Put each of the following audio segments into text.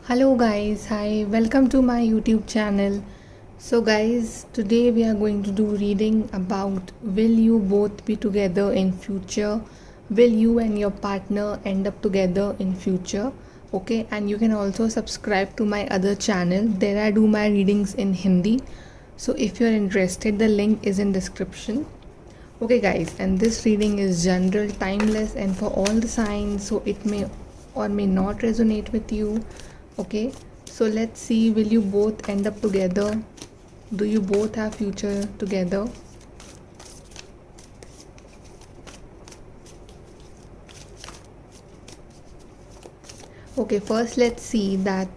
Hello guys, hi, welcome to my YouTube channel. So guys, today we are going to do reading about will you both be together in future? Will you and your partner end up together in future? Okay, and you can also subscribe to my other channel. There I do my readings in Hindi. So if you're interested, the link is in description. Okay guys, and this reading is general, timeless and for all the signs, so it may or may not resonate with you. Okay, so let's see, will you both end up together? Do you both have future together? Okay, first let's see that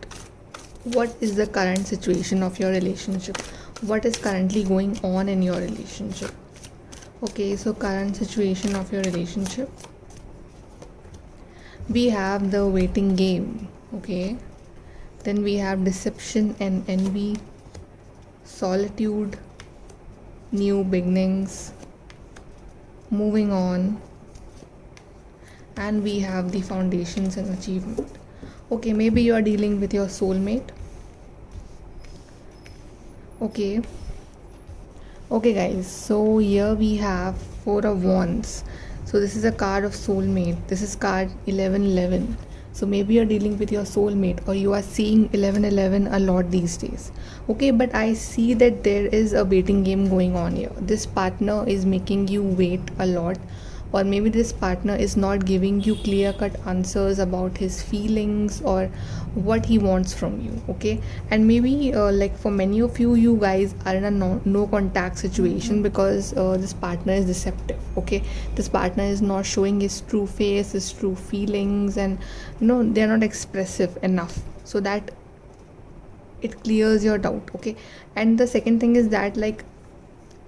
what is the current situation of your relationship, what is currently going on in your relationship. Okay, so current situation of your relationship, we have the waiting game. Okay, then we have deception and envy, solitude, new beginnings, moving on, and we have the foundations and achievement. Okay, maybe you are dealing with your soulmate. Okay guys, so here we have Four of Wands. So this is a card of soulmate. This is card 1111. So maybe you're dealing with your soulmate or you are seeing 1111 a lot these days. Okay, but I see that there is a waiting game going on here. This partner is making you wait a lot, or maybe this partner is not giving you clear cut answers about his feelings or what he wants from you. Okay, and maybe like for many of you, you guys are in a no contact situation because this partner is deceptive. Okay, this partner is not showing his true face, his true feelings, and they're not expressive enough so that it clears your doubt. Okay, and the second thing is that, like,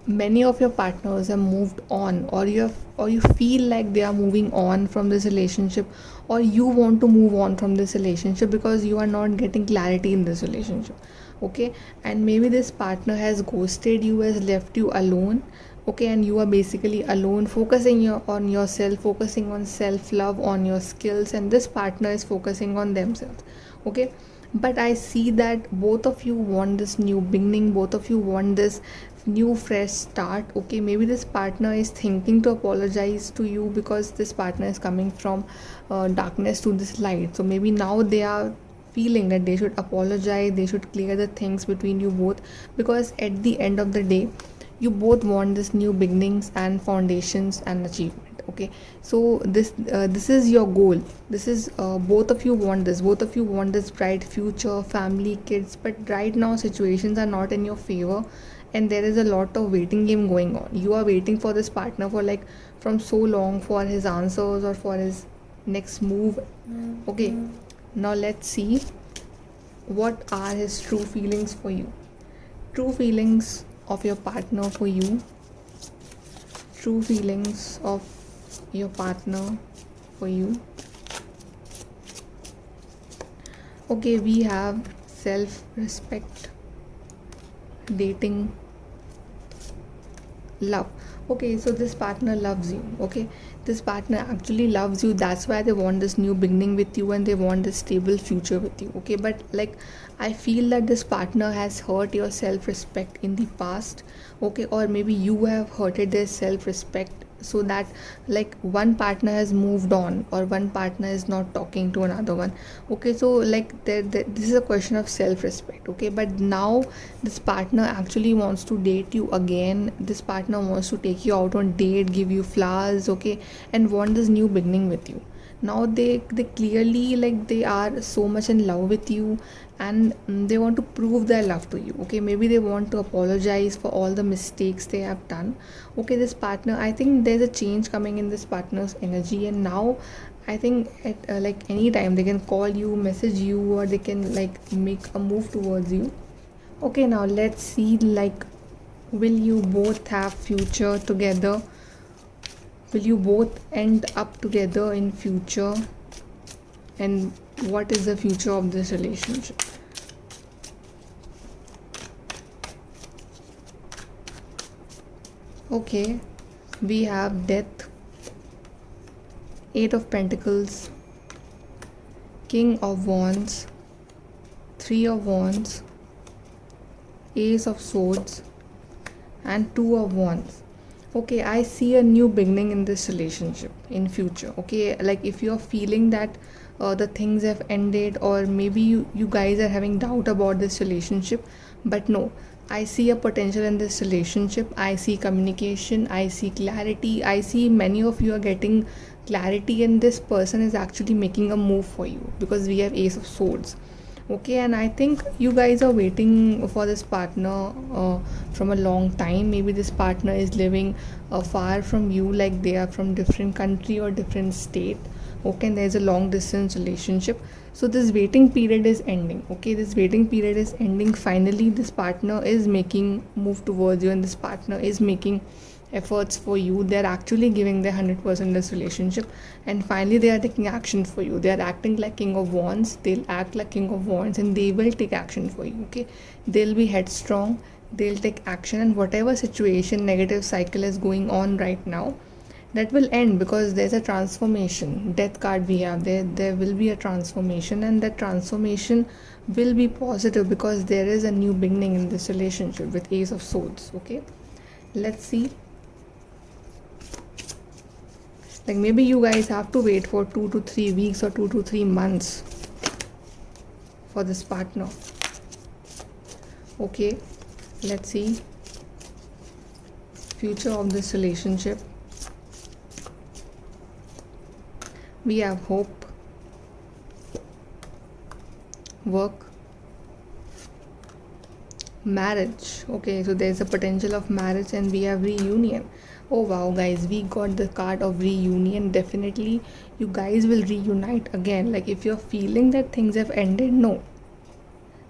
many of your partners have moved on, or you feel like they are moving on from this relationship, or you want to move on from this relationship because you are not getting clarity in this relationship. Okay, and maybe this partner has ghosted you, has left you alone. Okay, and you are basically alone, focusing on yourself, focusing on self love, on your skills, and this partner is focusing on themselves. Okay, but I see that both of you want this new beginning, both of you want this new fresh start. Okay, maybe this partner is thinking to apologize to you because this partner is coming from darkness to this light. So maybe now they are feeling that they should apologize, they should clear the things between you both, because at the end of the day you both want this new beginnings and foundations and achievement. Okay, so this is your goal. This is both of you want this, both of you want this bright future, family, kids, but right now situations are not in your favor, and there is a lot of waiting game going on. You are waiting for this partner for like from so long, for his answers or for his next move. Okay, now let's see what are his true feelings for you, true feelings of your partner for you, true feelings of your partner for you. Okay, we have self respect, dating, love. Okay, so this partner loves you. Okay, this partner actually loves you, that's why they want this new beginning with you and they want this stable future with you. Okay, but like, I feel that this partner has hurt your self-respect in the past. Okay, or maybe you have hurted their self-respect, so that like one partner has moved on or one partner is not talking to another one. Okay, so like this is a question of self-respect. Okay, but now this partner actually wants to date you again. This partner wants to take you out on date, give you flowers. Okay, and want this new beginning with you. Now they clearly, like, they are so much in love with you, and they want to prove their love to you. Okay, maybe they want to apologize for all the mistakes they have done. Okay, this partner, I think there's a change coming in this partner's energy, and now I think at like any time they can call you, message you, or they can like make a move towards you. Okay, now let's see, like, will you both have future together? Will you both end up together in future? And what is the future of this relationship? Okay, we have Death, Eight of Pentacles, King of Wands, Three of Wands, Ace of Swords, and Two of Wands. Okay, I see a new beginning in this relationship in future. Okay, like if you're feeling that the things have ended, or maybe you guys are having doubt about this relationship, but no, I see a potential in this relationship. I see communication, I see clarity, I see many of you are getting clarity, and this person is actually making a move for you because we have Ace of Swords. Okay, and I think you guys are waiting for this partner from a long time. Maybe this partner is living far from you, like they are from different country or different state. Okay, and there's a long distance relationship, so this waiting period is ending. Okay, this waiting period is ending. Finally this partner is making move towards you, and this partner is making efforts for you. They're actually giving their 100% in this relationship, and finally they are taking action for you. They are acting like King of Wands. They'll act like King of Wands, and they will take action for you. Okay, they'll be headstrong, they'll take action, and whatever situation, negative cycle is going on right now, that will end, because there's a transformation. Death card we have there will be a transformation, and that transformation will be positive because there is a new beginning in this relationship with Ace of Swords. Okay, let's see. Like maybe you guys have to wait for 2 to 3 weeks or 2 to 3 months for this partner. Okay, let's see future of this relationship. We have hope, work, marriage. Okay, so there's a potential of marriage, and we have reunion. Oh wow, guys, we got the card of reunion. Definitely you guys will reunite again. Like if you're feeling that things have ended, no,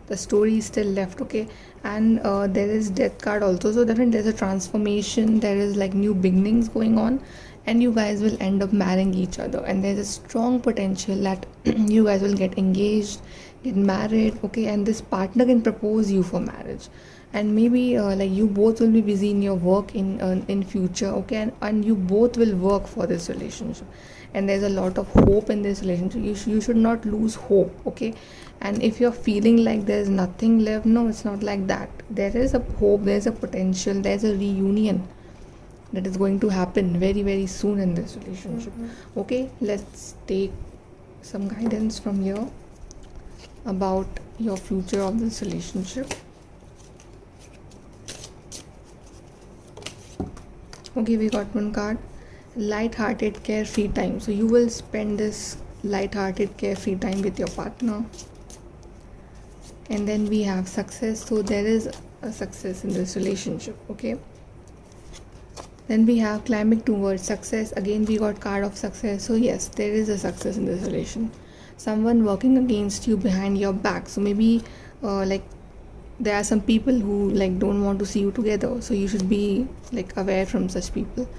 the story is still left. Okay, and there is death card also, so definitely there's a transformation. There is like new beginnings going on, and you guys will end up marrying each other, and there's a strong potential that you guys will get engaged, get married. Okay, and this partner can propose you for marriage, and maybe like you both will be busy in your work in future. Okay, and you both will work for this relationship, and there's a lot of hope in this relationship. You should not lose hope. Okay, and if you're feeling like there's nothing left, no, it's not like that. There is a hope, there's a potential, there's a reunion that is going to happen very very soon in this relationship. Okay, let's take some guidance from here about your future of this relationship. Okay, we got one card, light-hearted carefree time. So you will spend this light-hearted carefree time with your partner. And then we have success, so there is a success in this relationship. Okay, then we have climbing towards success. Again we got card of success, so yes, there is a success in this relation. Someone working against you behind your back, so maybe like there are some people who like don't want to see you together, so you should be like aware from such people.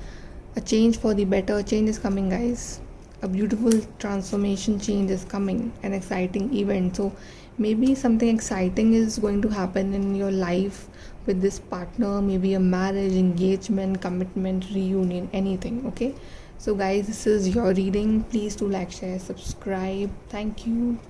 A change for the better, change is coming, guys. A beautiful transformation, change is coming, an exciting event. So maybe something exciting is going to happen in your life with this partner, maybe a marriage, engagement, commitment, reunion, anything. Okay, so guys, this is your reading. Please do like, share, subscribe. Thank you.